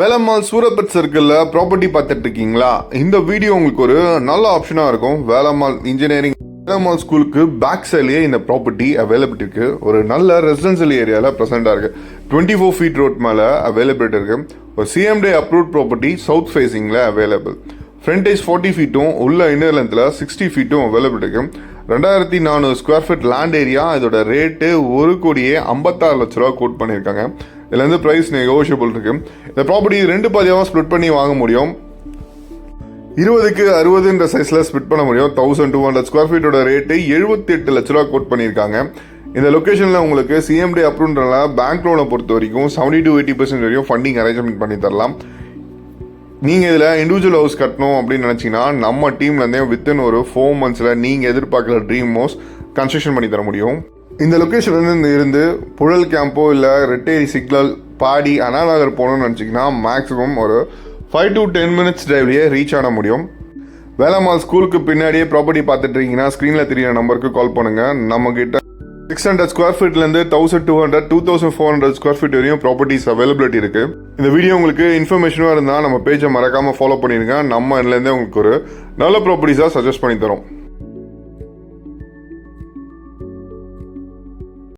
வேலம்மாள் சூரப்பட் சர்க்கிளில் ப்ராப்பர்ட்டி பார்த்துட்டு இருக்கீங்களா? இந்த வீடியோ உங்களுக்கு ஒரு நல்ல ஆப்ஷனாக இருக்கும். வேலம்மாள் இன்ஜினியரிங் வேலம்மாள் ஸ்கூலுக்கு பேக் சைட்லேயே இந்த ப்ராப்பர்ட்டி அவைலபிலிட்டி இருக்கு. ஒரு நல்ல ரெசிடென்சியல் ஏரியாவில் ப்ரெசென்ட்டாக இருக்கு. 24 ஃபீட் ரோட் மேலே அவைலபிலிட்டி இருக்கு. ஒரு சிஎம்டி அப்ரூவ்ட் ப்ராப்பர்ட்டி சவுத் ஃபேஸிங்கில் அவைலபிள். ஃப்ரண்டேஜ் 40 ஃபீட்டும் உள்ள இன்னர் லென்த்தில் 60 ஃபீட்டும் அவைலபிள் இருக்கு. 2400 ஸ்கொயர் ஃபீட் லேண்ட் ஏரியா. இதோட ரேட்டு 1,56 லட்ச ரூபா கோட் பண்ணியிருக்காங்க. இதுலேருந்து ப்ரைஸ் நெகோஷியபிள் இருக்கு. இந்த ப்ராப்பர்ட்டி 2 பாதியாக ஸ்ப்ளிட் பண்ணி வாங்க முடியும். 20க்கு 60 சைஸில் ஸ்ப்ளிட் பண்ண முடியும். 1200 ஸ்கொயர் ஃபீட்டோட ரேட்டு 78 லட்ச ரூபா கோட் பண்ணியிருக்காங்க. இந்த லொக்கேஷனில் உங்களுக்கு சிஎம்டி அப்ரூவ்ன்றனால பேங்க் லோனை பொறுத்த வரைக்கும் 70 to 80% வரையும் ஃபண்டிங் அரேஞ்ச்மெண்ட் பண்ணி தரலாம். நீங்கள் இதில் இண்டிவிஜுவல் ஹவுஸ் கட்டணும் அப்படின்னு நினச்சிங்கன்னா நம்ம டீம்லேருந்தே வித்தின் ஒரு 4 monthஸில் நீங்கள் எதிர்பார்க்குற ட்ரீம் ஹவுஸ் கன்ஸ்ட்ரக்ஷன் பண்ணி தர முடியும். இந்த லொக்கேஷன்லேருந்து இருந்து புழல் கேம்போ இல்லை ரெட்டேரி சிக்னல் பாடி அண்ணாநகர் போகணும்னு நினச்சிங்கன்னா மேக்ஸிமம் ஒரு 5 to 10 minutes டிரைவ்லேயே ரீச் ஆன முடியும். வேலம்மாள் ஸ்கூலுக்கு பின்னாடியே ப்ராப்பர்ட்டி பார்த்துட்டு இருக்கீங்கன்னா ஸ்க்ரீனில் தெரியிற நம்பருக்கு கால் பண்ணுங்கள். நம்மக்கிட்ட 600 ஸ்கொயர் ஃபீட்லேருந்து 1200 2400 ஸ்கொயர் ஃபீட் வரையும் ப்ராப்பர்ட்டிஸ் அவைலபிலிட்டி இருக்குது. இந்த வீடியோ உங்களுக்கு இன்ஃபர்மேஷனாக இருந்தால் நம்ம பேஜை மறக்காமல் ஃபாலோ பண்ணிடுங்க. நம்ம இதுலேருந்தே உங்களுக்கு ஒரு நல்ல ப்ராப்பர்ட்டிஸாக சஜஸ்ட் பண்ணி தரோம்.